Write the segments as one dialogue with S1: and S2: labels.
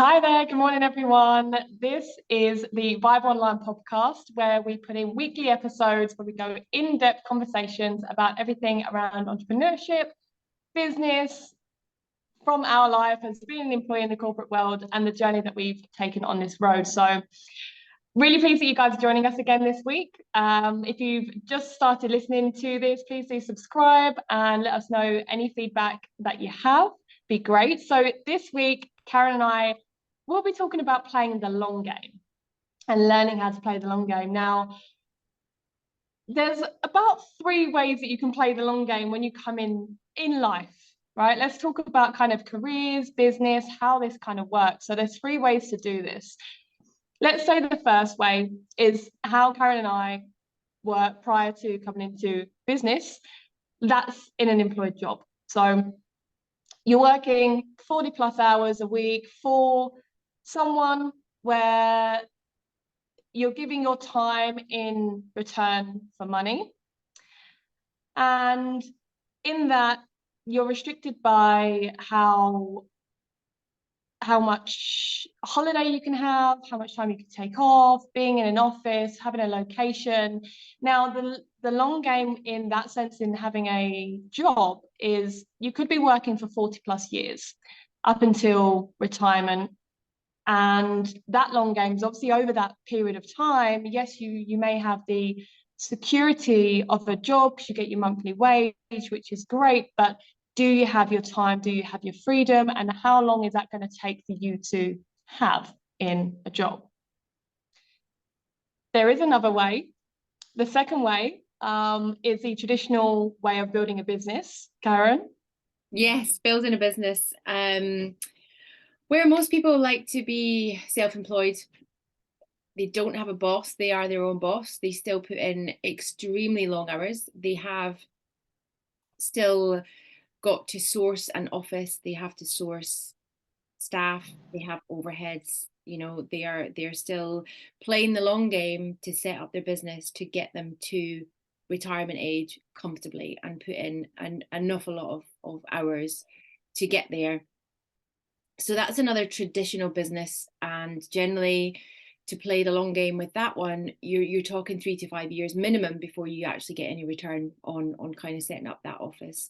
S1: Hi there, good morning, everyone. This is the Vibe Online podcast where we put in weekly episodes where we go in-depth conversations about everything around entrepreneurship, business, from our life as being an employee in the corporate world and the journey that we've taken on this road. So really pleased that you guys are joining us again this week. If you've just started listening to this, please do subscribe and let us know any feedback that you have. Be great. So this week, Karen and I will be talking about playing the long game and learning how to play the long game. Now, there's about 3 ways that you can play the long game when you come in life, right? Let's talk about kind of careers, business, how this kind of works. So there's 3 ways to do this. Let's say the first way is how Karen and I work prior to coming into business. That's in an employed job. So you're working 40 plus hours a week for someone where you're giving your time in return for money. And in that, you're restricted by how much holiday you can have, how much time you can take off, being in an office, having a location. Now, the long game in that sense in having a job is you could be working for 40 plus years up until retirement. And that long game is obviously over that period of time. Yes, you may have the security of a job because you get your monthly wage, which is great, but do you have your time? Do you have your freedom? And how long is that going to take for you to have in a job? There is another way. The second way is the traditional way of building a business. Karen?
S2: Yes, building a business. Where most people like to be self-employed, they don't have a boss, they are their own boss. They still put in extremely long hours. They have still got to source an office, they have to source staff, they have overheads, they're still playing the long game to set up their business to get them to retirement age comfortably and put in an awful lot of hours to get there. So that's another traditional business, and generally to play the long game with that one, you're talking 3 to 5 years minimum before you actually get any return on kind of setting up that office.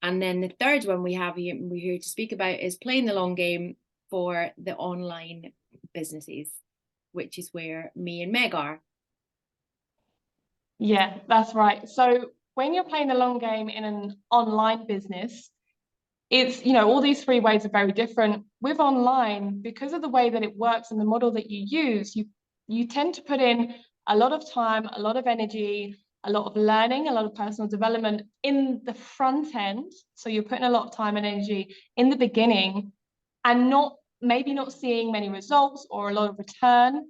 S2: And then the third one we're here to speak about is playing the long game for the online businesses, which is where me and Meg are.
S1: Yeah, that's right. So when you're playing the long game in an online business, it's, all these 3 ways are very different. With online, because of the way that it works and the model that you use, you tend to put in a lot of time, a lot of energy, a lot of learning, a lot of personal development in the front end. So you're putting a lot of time and energy in the beginning and maybe not seeing many results or a lot of return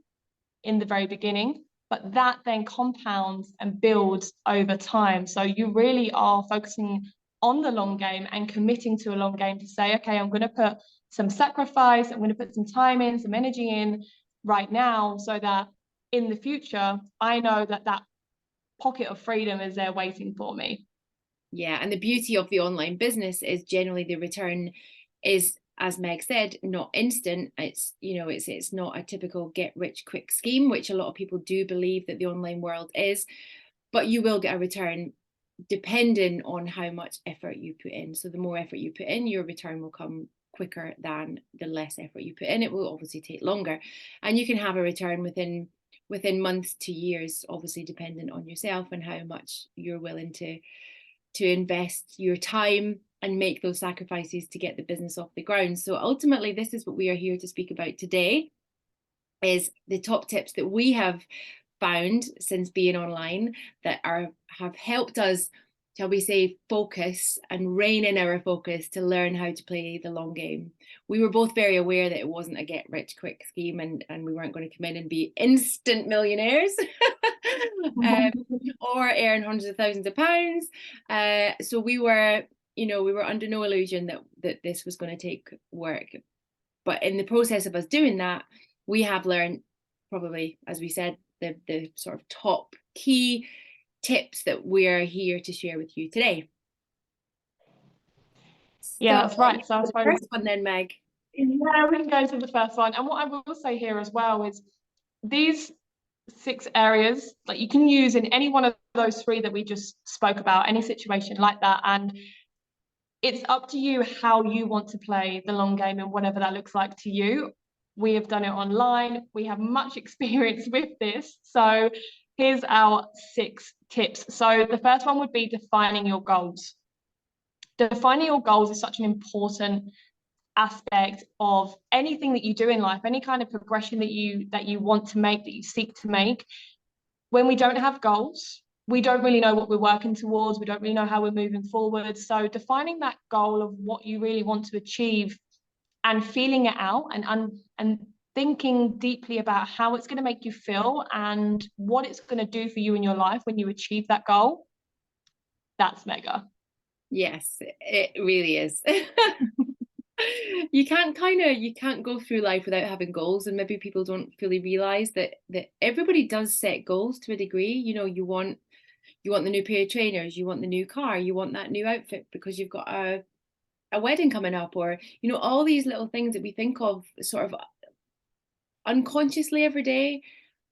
S1: in the very beginning, but that then compounds and builds over time. So you really are focusing on the long game and committing to a long game to say, okay, I'm going to put some sacrifice, I'm going to put some time in, some energy in right now, so that in the future, I know that that pocket of freedom is there waiting for me.
S2: Yeah, and the beauty of the online business is generally the return is, as Meg said, not instant. It's not a typical get rich quick scheme, which a lot of people do believe that the online world is, but you will get a return depending on how much effort you put in. So the more effort you put in, your return will come quicker than the less effort you put in. It will obviously take longer, and you can have a return within months to years, obviously dependent on yourself and how much you're willing to invest your time and make those sacrifices to get the business off the ground. So ultimately, this is what we are here to speak about today, is the top tips that we have found since being online that have helped us, shall we say, focus and rein in our focus to learn how to play the long game. We were both very aware that it wasn't a get rich quick scheme, and we weren't going to come in and be instant millionaires or earn hundreds of thousands of pounds. So we were under no illusion that this was going to take work. But in the process of us doing that, we have learned, probably, as we said, the sort of top key tips that we're here to share with you today.
S1: Yeah, that's right. So I
S2: the
S1: suppose
S2: first one then, Meg,
S1: Yeah, we can go into the first one. And what I will say here as well is these 6 areas, like you can use in any one of those 3 that we just spoke about, any situation like that. And it's up to you how you want to play the long game and whatever that looks like to you. We have done it online. We have much experience with this. So here's our 6 tips. So the first one would be defining your goals. Defining your goals is such an important aspect of anything that you do in life, any kind of progression that you want to make, that you seek to make. When we don't have goals, we don't really know what we're working towards. We don't really know how we're moving forward. So defining that goal of what you really want to achieve and feeling it out and thinking deeply about how it's going to make you feel and what it's going to do for you in your life when you achieve that goal, that's mega.
S2: Yes, it really is. You can't go through life without having goals, and maybe people don't fully realize that everybody does set goals to a degree. You want the new pair of trainers, you want the new car, you want that new outfit because you've got a wedding coming up, or all these little things that we think of sort of unconsciously every day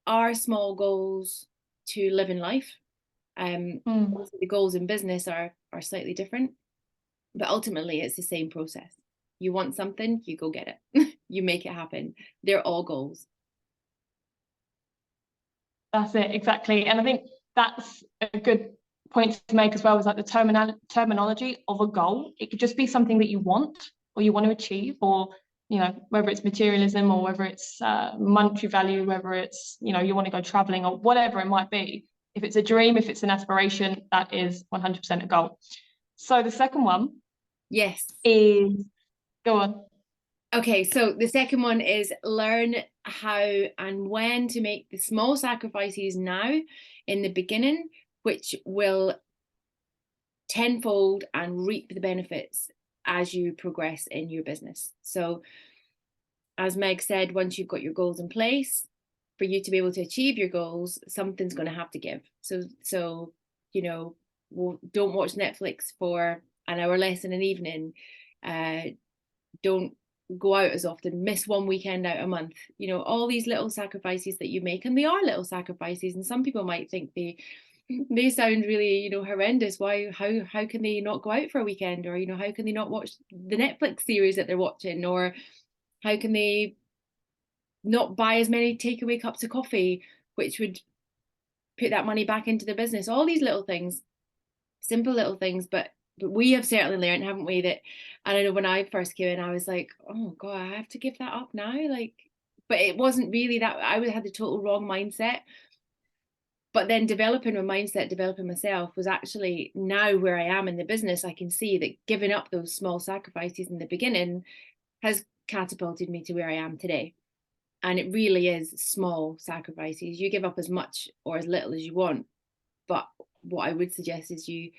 S2: are small goals to live in life. The goals in business are slightly different, but ultimately it's the same process. You want something, you go get it. You make it happen. They're all goals.
S1: That's it, exactly. And I think that's a good point to make as well, is like the terminology of a goal. It could just be something that you want or you want to achieve, or whether it's materialism or whether it's monetary value, whether it's you want to go traveling or whatever it might be. If it's a dream, if it's an aspiration, that is 100% a goal. So the second one,
S2: yes,
S1: is go on.
S2: Okay, so the second one is learn how and when to make the small sacrifices now in the beginning, which will tenfold and reap the benefits as you progress in your business. So as Meg said, once you've got your goals in place, for you to be able to achieve your goals, something's going to have to give. So don't watch Netflix for an hour less in an evening. Don't go out as often, miss one weekend out a month. All these little sacrifices that you make, and they are little sacrifices, and some people might think they sound really horrendous. Why, how can they not go out for a weekend, or how can they not watch the Netflix series that they're watching, or how can they not buy as many takeaway cups of coffee, which would put that money back into the business? All these little things, simple little things, but we have certainly learned, haven't we, that, and I know when I first came in, I was like, oh God, I have to give that up now. But it wasn't really that. I had the total wrong mindset. But then developing my mindset, developing myself, was actually now where I am in the business. I can see that giving up those small sacrifices in the beginning has catapulted me to where I am today. And it really is small sacrifices. You give up as much or as little as you want. But what I would suggest is you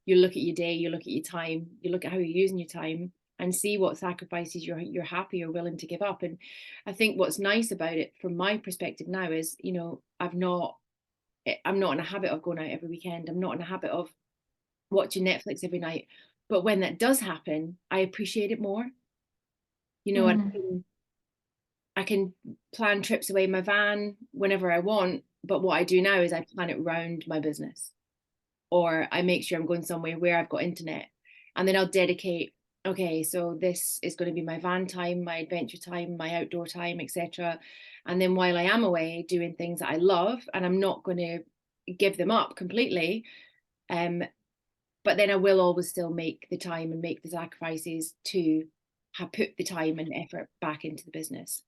S2: look at your day, you look at your time, you look at how you're using your time, and see what sacrifices you're happy or willing to give up. And I think what's nice about it from my perspective now is, I'm not in a habit of going out every weekend. I'm not in a habit of watching Netflix every night. But when that does happen, I appreciate it more. And I can plan trips away in my van whenever I want. But what I do now is I plan it around my business, or I make sure I'm going somewhere where I've got internet, and then I'll dedicate, okay, so this is going to be my van time, my adventure time, my outdoor time, etc. And then while I am away doing things that I love, and I'm not going to give them up completely, but then I will always still make the time and make the sacrifices to have put the time and effort back into the business.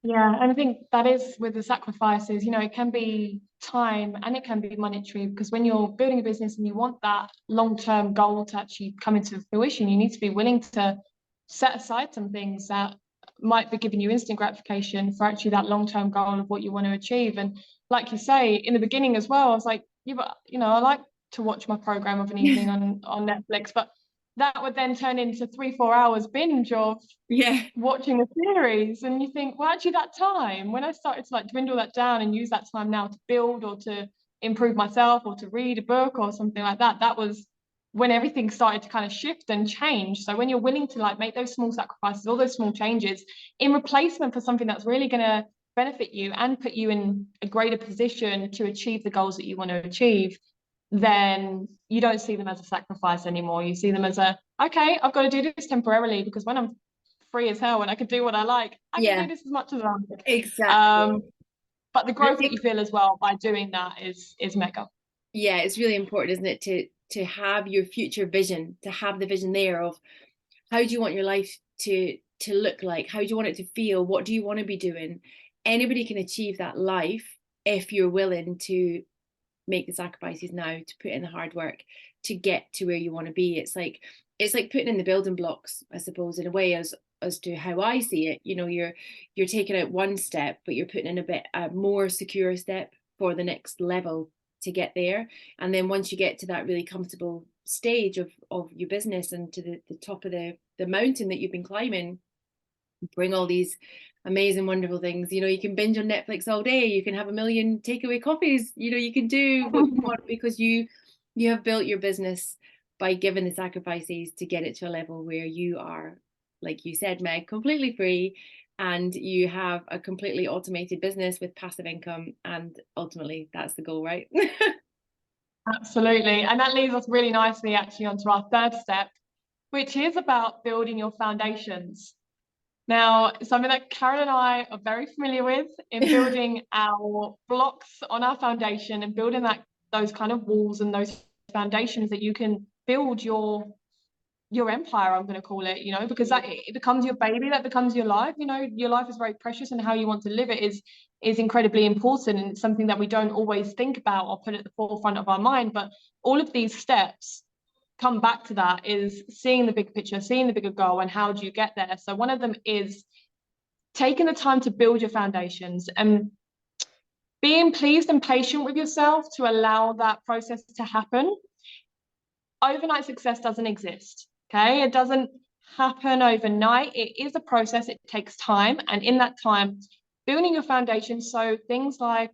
S1: Yeah, and I think that is with the sacrifices, it can be time and it can be monetary, because when you're building a business and you want that long-term goal to actually come into fruition, you need to be willing to set aside some things that might be giving you instant gratification for actually that long-term goal of what you want to achieve. And like you say, in the beginning as well, I was like, I like to watch my program of an evening on Netflix, but that would then turn into 3-4 hours binge of watching a series. And you think, well, actually that time, when I started to dwindle that down and use that time now to build or to improve myself or to read a book or something like that, that was when everything started to kind of shift and change. So when you're willing to like make those small sacrifices, all those small changes in replacement for something that's really going to benefit you and put you in a greater position to achieve the goals that you want to achieve, then you don't see them as a sacrifice anymore. You see them as a, okay, I've got to do this temporarily, because when I'm free as hell and I can do what I like, I can do this as much as I like.
S2: Exactly.
S1: But the growth that you feel as well by doing that is mega.
S2: Yeah, it's really important, isn't it, to have your future vision, to have the vision there of how do you want your life to look like, how do you want it to feel, what do you want to be doing. Anybody can achieve that life if you're willing to make the sacrifices now, to put in the hard work to get to where you want to be. It's like putting in the building blocks, I suppose, in a way, as to how I see it. You know, you're taking out one step, but you're putting in a more secure step for the next level to get there. And then once you get to that really comfortable stage of your business and to the top of the mountain that you've been climbing, bring all these amazing, wonderful things. You know, you can binge on Netflix all day, you can have 1 million takeaway coffees, you know, you can do what you want, because you have built your business by giving the sacrifices to get it to a level where you are, like you said, Meg, completely free, and you have a completely automated business with passive income. And ultimately that's the goal, right?
S1: Absolutely. And that leads us really nicely actually onto our third step, which is about building your foundations. Now, something that Karen and I are very familiar with in building our blocks on our foundation and building those kind of walls and those foundations that you can build your empire, I'm going to call it, you know, because that it becomes your baby, that becomes your life. You know, your life is very precious, and how you want to live it is incredibly important, and it's something that we don't always think about or put at the forefront of our mind. But all of these steps come back to that, is seeing the big picture, seeing the bigger goal, and how do you get there. So one of them is taking the time to build your foundations and being pleased and patient with yourself to allow that process to happen. Overnight success doesn't exist. Okay, it doesn't happen overnight. It is a process. It takes time, and in that time, building your foundation. So things like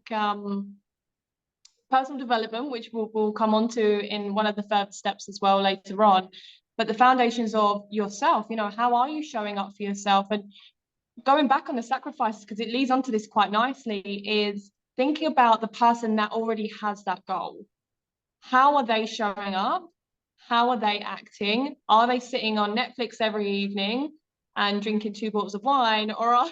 S1: personal development, which we'll come on to in one of the further steps as well later on, but the foundations of yourself. You know, how are you showing up for yourself? And going back on the sacrifices, because it leads onto this quite nicely, is thinking about the person that already has that goal. How are they showing up? How are they acting? Are they sitting on Netflix every evening and drinking 2 bottles of wine? Or are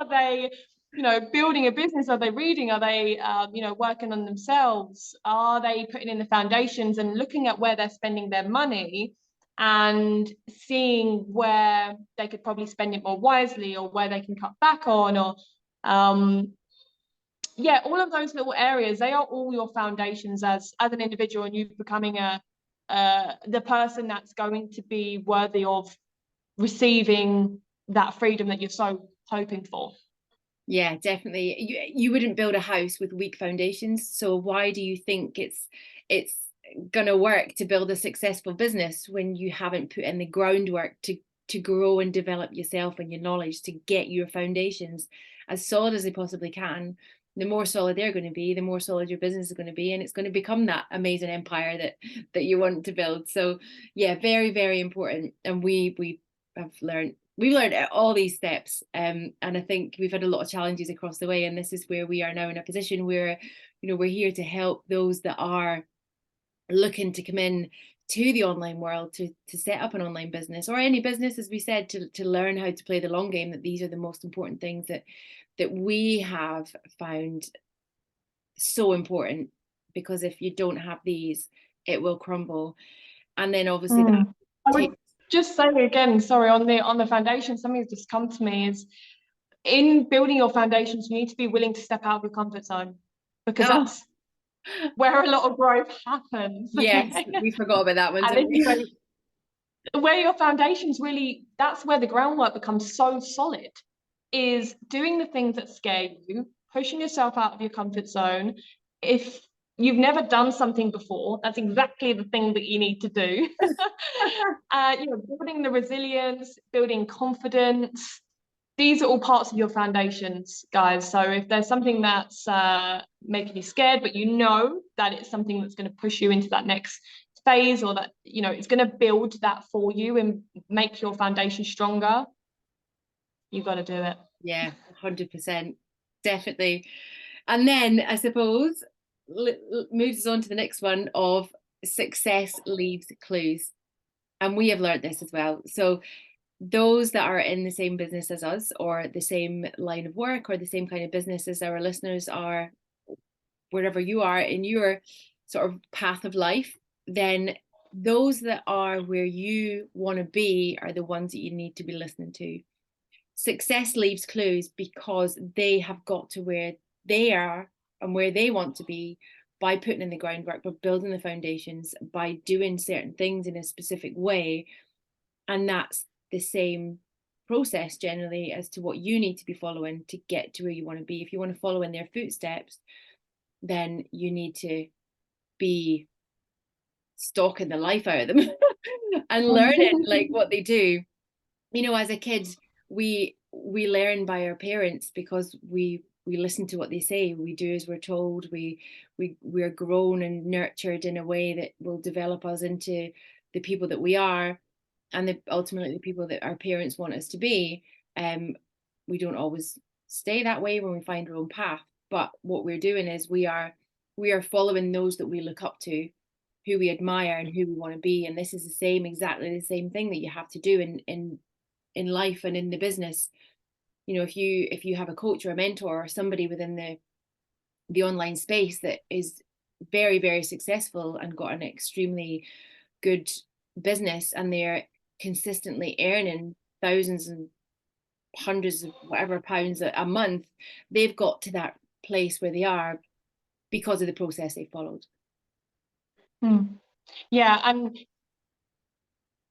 S1: they you know, building a business? Are they reading? Are they you know, working on themselves? Are they putting in the foundations and looking at where they're spending their money and seeing where they could probably spend it more wisely, or where they can cut back on, or yeah, all of those little areas, they are all your foundations as an individual, and you becoming the person that's going to be worthy of receiving that freedom that you're so hoping for.
S2: Yeah, definitely. You wouldn't build a house with weak foundations. So why do you think it's gonna work to build a successful business when you haven't put in the groundwork to grow and develop yourself and your knowledge to get your foundations as solid as they possibly can? The more solid they're going to be, the more solid your business is going to be, and it's going to become that amazing empire that you want to build. So yeah, very, very important. And we've learned all these steps, and I think we've had a lot of challenges across the way, and this is where we are now in a position where, you know, we're here to help those that are looking to come in to the online world to set up an online business, or any business, as we said, to learn how to play the long game. That these are the most important things that we have found so important, because if you don't have these, it will crumble. And then obviously that
S1: I would just say again, sorry, on the foundation, something that's just come to me is, in building your foundations, you need to be willing to step out of your comfort zone, because that's where a lot of growth happens.
S2: Yes, we forgot about that one.
S1: And you know, where your foundations really, that's where the groundwork becomes so solid, is doing the things that scare you, pushing yourself out of your comfort zone. If you've never done something before, that's exactly the thing that you need to do. You know, building the resilience, building confidence, these are all parts of your foundations, guys. So if there's something that's making you scared, but you know that it's something that's going to push you into that next phase, or that, you know, it's going to build that for you and make your foundation stronger, you've got to do it.
S2: Yeah, 100%, definitely. And then I suppose moves us on to the next one of success leaves clues. And we have learned this as well. So those that are in the same business as us, or the same line of work, or the same kind of business as our listeners are, wherever you are in your sort of path of life, then those that are where you want to be are the ones that you need to be listening to. Success leaves clues because they have got to where they are and where they want to be by putting in the groundwork, by building the foundations, by doing certain things in a specific way. And that's the same process generally as to what you need to be following to get to where you want to be. If you want to follow in their footsteps, then you need to be stalking the life out of them and learning like what they do. You know, as a kid, we learn by our parents because we listen to what they say. We do as we're told. We're grown and nurtured in a way that will develop us into the people that we are, and ultimately the people that our parents want us to be. We don't always stay that way when we find our own path, but what we're doing is we are following those that we look up to, who we admire and who we want to be. And this is exactly the same thing that you have to do in life and in the business. You know, if you have a coach or a mentor or somebody within the online space that is very, very successful and got an extremely good business, and they're consistently earning thousands and hundreds of whatever pounds a month, they've got to that place where they are because of the process they followed.
S1: Yeah, and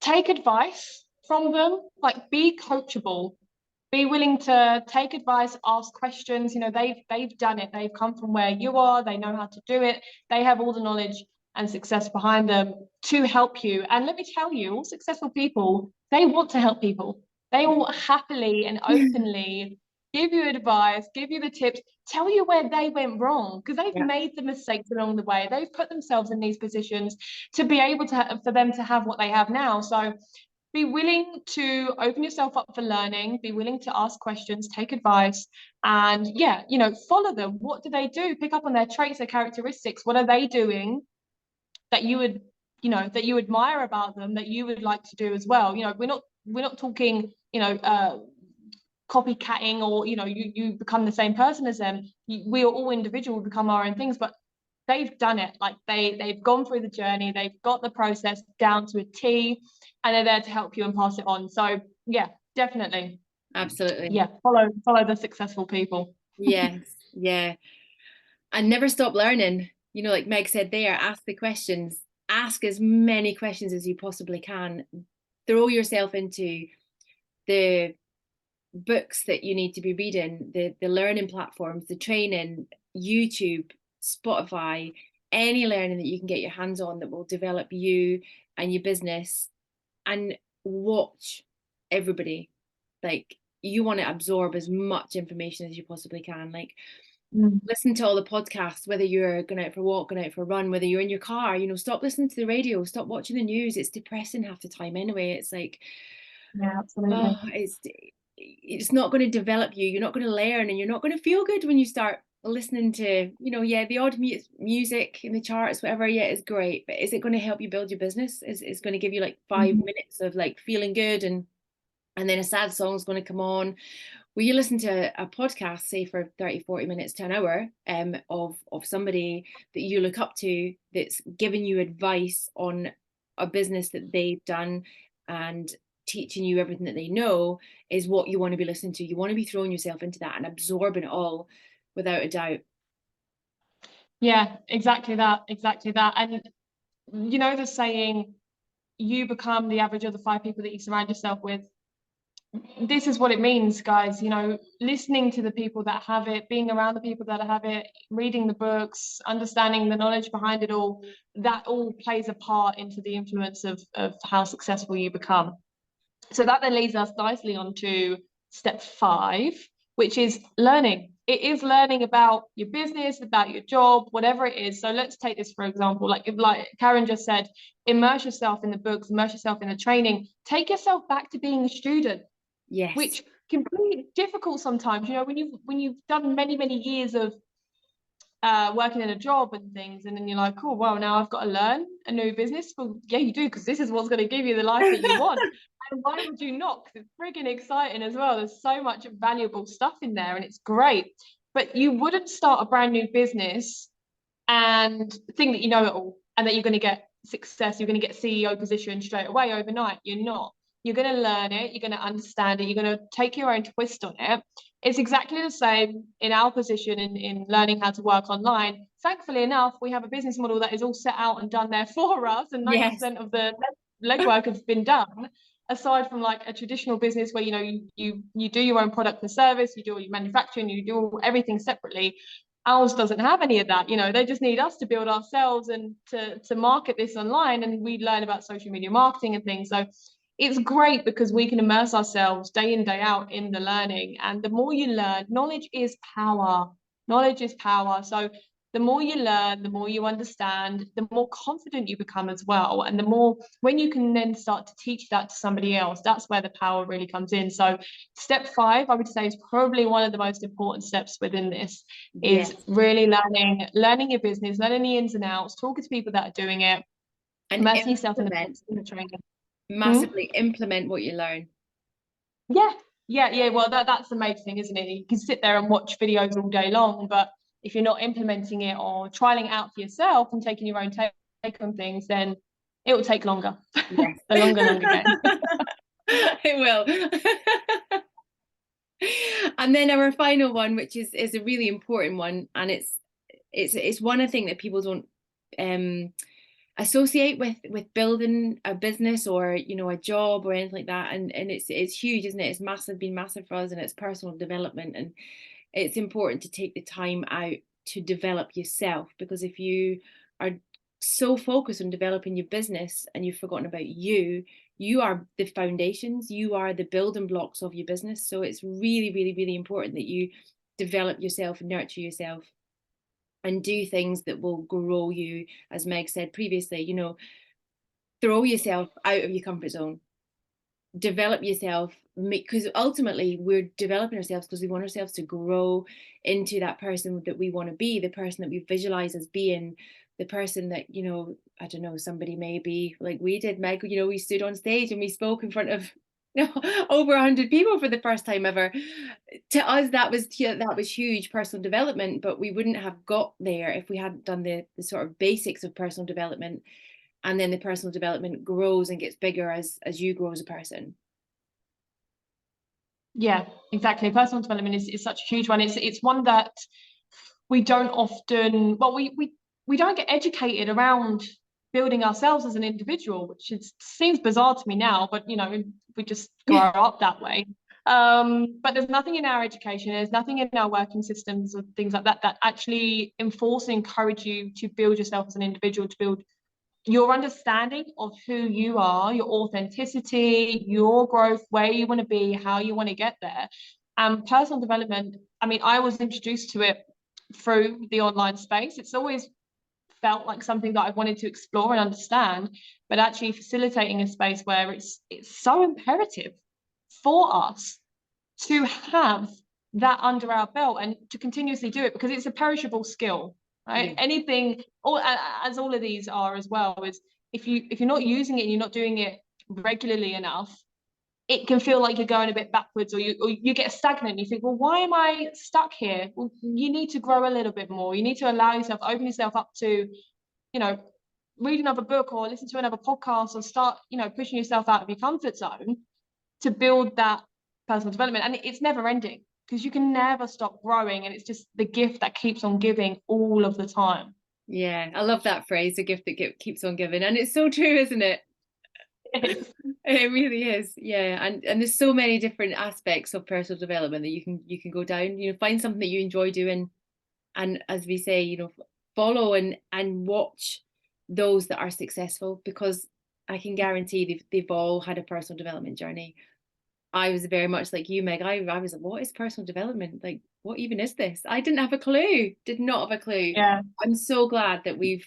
S1: take advice from them, like be coachable, be willing to take advice, ask questions. You know, they've done it, they've come from where you are, they know how to do it, they have all the knowledge and success behind them to help you. And let me tell you, all successful people, they want to help people. They will happily and openly give you advice, give you the tips, tell you where they went wrong, because they've made the mistakes along the way. They've put themselves in these positions to be able to for them to have what they have now. So be willing to open yourself up for learning, be willing to ask questions, take advice, and you know, follow them. What do they do? Pick up on their traits, their characteristics. What are they doing that you would, you know, that you admire about them, that you would like to do as well? You know, we're not talking, you know, copycatting, or, you know, you become the same person as them. We are all individual, we become our own things, but they've done it. Like they've gone through the journey, they've got the process down to a T, and they're there to help you and pass it on. So yeah, definitely.
S2: Absolutely.
S1: Yeah, follow the successful people.
S2: Yes, yeah. And never stop learning. You know, like Meg said there, ask the questions, ask as many questions as you possibly can. Throw yourself into the books that you need to be reading, the learning platforms, the training, YouTube, Spotify, any learning that you can get your hands on that will develop you and your business. And watch everybody. Like, you want to absorb as much information as you possibly can. Like, listen to all the podcasts, whether you're going out for a walk, going out for a run, whether you're in your car. You know, stop listening to the radio, stop watching the news. It's depressing half the time anyway. It's like,
S1: yeah, absolutely.
S2: It's not going to develop you. You're not going to learn, and you're not going to feel good when you start listening to, you know, the odd music in the charts, whatever. Yeah, it's great, but is it going to help you build your business? Is going to give you like 5 minutes of like feeling good, and then a sad song's going to come on? Will you listen to a podcast, say for 30-40 minutes to an hour, of somebody that you look up to, that's giving you advice on a business that they've done and teaching you everything that they know, is what you want to be listening to. You want to be throwing yourself into that and absorbing it all, without a doubt.
S1: Yeah, exactly that. And you know the saying, you become the average of the 5 people that you surround yourself with. This is what it means, guys. You know, listening to the people that have it, being around the people that have it, reading the books, understanding the knowledge behind it all, that all plays a part into the influence of how successful you become. So that then leads us nicely on to step 5, which is learning. It is learning about your business, about your job, whatever it is. So let's take this for example, like Karen just said, immerse yourself in the books, immerse yourself in the training, take yourself back to being a student.
S2: Yes.
S1: Which can be difficult sometimes, you know, when you've done many years of working in a job and things, and then you're like, oh well, now I've got to learn a new business. Well, yeah, you do, because this is what's going to give you the life that you want. And why would you not? Because it's frigging exciting as well. There's so much valuable stuff in there and it's great. But you wouldn't start a brand new business and think that you know it all and that you're going to get success, you're going to get CEO position straight away overnight. You're not. You're going to learn it, you're going to understand it, you're going to take your own twist on it. It's exactly the same in our position in learning how to work online. Thankfully enough, we have a business model that is all set out and done there for us, and 90% of the legwork has been done, aside from like a traditional business where, you know, you do your own product and service, you do all your manufacturing, you do everything separately. Ours doesn't have any of that. You know, they just need us to build ourselves and to market this online, and we learn about social media marketing and things. So it's great because we can immerse ourselves day in, day out in the learning. And the more you learn, knowledge is power. Knowledge is power. So the more you learn, the more you understand, the more confident you become as well. And the more, when you can then start to teach that to somebody else, that's where the power really comes in. So step 5, I would say, is probably one of the most important steps within this, is really learning your business, learning the ins and outs, talking to people that are doing it, and immersing yourself in the training.
S2: Massively implement what you learn.
S1: Yeah. Well, that's the main thing, isn't it? You can sit there and watch videos all day long, but if you're not implementing it or trialing it out for yourself and taking your own take on things, then it will take longer.
S2: Yes.
S1: The longer game.
S2: It will. And then our final one, which is a really important one, and it's one thing that people don't associate with building a business or, you know, a job or anything like that, and it's huge, isn't it? It's been massive for us, and it's personal development. And it's important to take the time out to develop yourself, because if you are so focused on developing your business and you've forgotten about you are the foundations, you are the building blocks of your business. So it's really important that you develop yourself and nurture yourself and do things that will grow you. As Meg said previously, you know, throw yourself out of your comfort zone, develop yourself, because ultimately we're developing ourselves because we want ourselves to grow into that person that we want to be, the person that we visualize as being, the person that, you know, I don't know, somebody may be like we did, Meg, you know, we stood on stage and we spoke in front of over 100 people for the first time ever. To us, that was huge personal development, but we wouldn't have got there if we hadn't done the sort of basics of personal development. And then the personal development grows and gets bigger as you grow as a person.
S1: Yeah, exactly. Personal development is such a huge one. It's one that we don't often, well, we don't get educated around building ourselves as an individual, which seems bizarre to me now, but you know, we just grow up that way. But there's nothing in our education, there's nothing in our working systems or things like that actually enforce and encourage you to build yourself as an individual, to build your understanding of who you are, your authenticity, your growth, where you want to be, how you want to get there. Personal development, I mean, I was introduced to it through the online space. It's always felt like something that I wanted to explore and understand, but actually facilitating a space where it's so imperative for us to have that under our belt and to continuously do it, because it's a perishable skill, right? Anything, as all of these are as well, is if you're not using it and you're not doing it regularly enough, it can feel like you're going a bit backwards, or you get stagnant. You think, well, why am I stuck here? Well, you need to grow a little bit more. You need to allow yourself, open yourself up to, you know, read another book or listen to another podcast, or start, you know, pushing yourself out of your comfort zone to build that personal development. And it's never ending, because you can never stop growing, and it's just the gift that keeps on giving all of the time.
S2: Yeah, I love that phrase, the gift that keeps on giving. And it's so true, isn't it? It really is. Yeah. And there's so many different aspects of personal development that you can go down, you know, find something that you enjoy doing. And as we say, you know, follow and watch those that are successful, because I can guarantee they've all had a personal development journey. I was very much like you, Meg. I was like, what is personal development? Like, what even is this? I didn't have a clue, did not have a clue.
S1: Yeah.
S2: I'm so glad that we've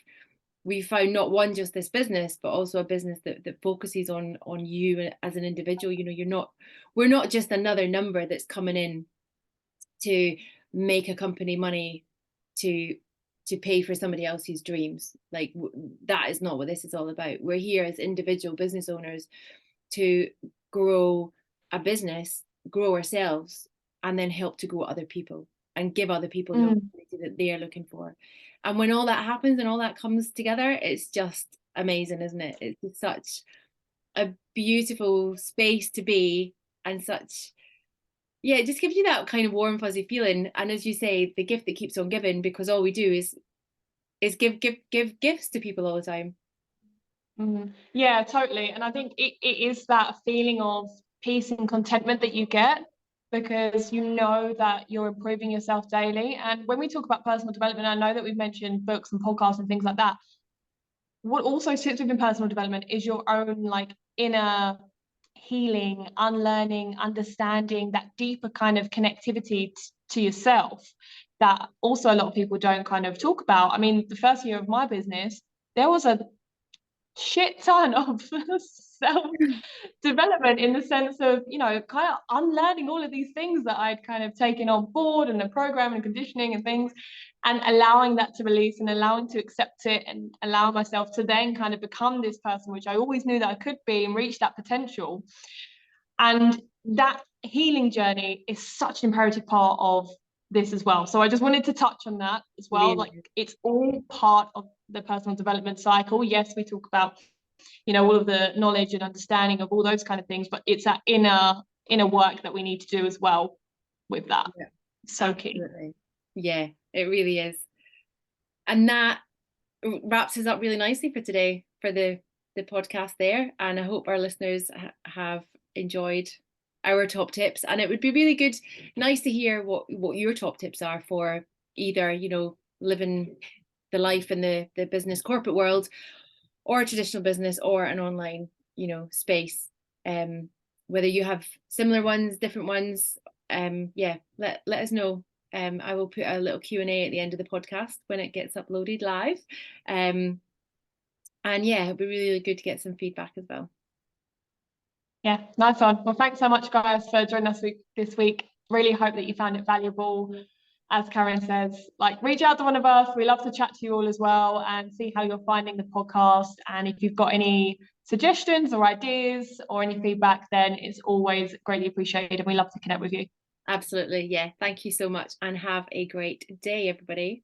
S2: found not one just this business, but also a business that focuses on you as an individual. You know, we're not just another number that's coming in to make a company money to pay for somebody else's dreams. Like, that is not what this is all about. We're here as individual business owners to grow a business, grow ourselves, and then help to grow other people and give other people the opportunity that they are looking for. And when all that happens and all that comes together, it's just amazing, isn't it? It's just such a beautiful space to be, and such, yeah, it just gives you that kind of warm fuzzy feeling. And as you say, the gift that keeps on giving, because all we do is give gifts to people all the time.
S1: Yeah, totally. And I think it is that feeling of peace and contentment that you get, because you know that you're improving yourself daily. And when we talk about personal development, I know that we've mentioned books and podcasts and things like that. What also sits within personal development is your own like inner healing, unlearning, understanding, that deeper kind of connectivity to yourself that also a lot of people don't kind of talk about. I mean, the first year of my business, there was a shit ton of self development, in the sense of, you know, kind of unlearning all of these things that I'd kind of taken on board, and the program and conditioning and things, and allowing that to release and allowing to accept it, and allow myself to then kind of become this person which I always knew that I could be, and reach that potential. And that healing journey is such an imperative part of this as well. So I just wanted to touch on that as well.
S2: Really?
S1: Like, it's all part of the personal development cycle. Yes, we talk about, you know, all of the knowledge and understanding of all those kind of things, but it's that inner work that we need to do as well with that.
S2: Yeah,
S1: so key.
S2: absolutely. Yeah, it really is. And that wraps us up really nicely for today, for the podcast there. And I hope our listeners have enjoyed our top tips. And it would be really good, nice to hear what your top tips are for either, you know, living the life in the business corporate world, or a traditional business, or an online, you know, space. Whether you have similar ones, different ones, yeah, let us know. I will put a little Q&A at the end of the podcast when it gets uploaded live. And yeah, it'd be really good to get some feedback as well.
S1: Yeah, nice one. Well, thanks so much, guys, for joining us this week. Really hope that you found it valuable. As Karen says, like, reach out to one of us. We love to chat to you all as well, and see how you're finding the podcast. And if you've got any suggestions or ideas or any feedback, then it's always greatly appreciated, and we love to connect with you.
S2: Absolutely. Yeah. Thank you so much, and have a great day, everybody.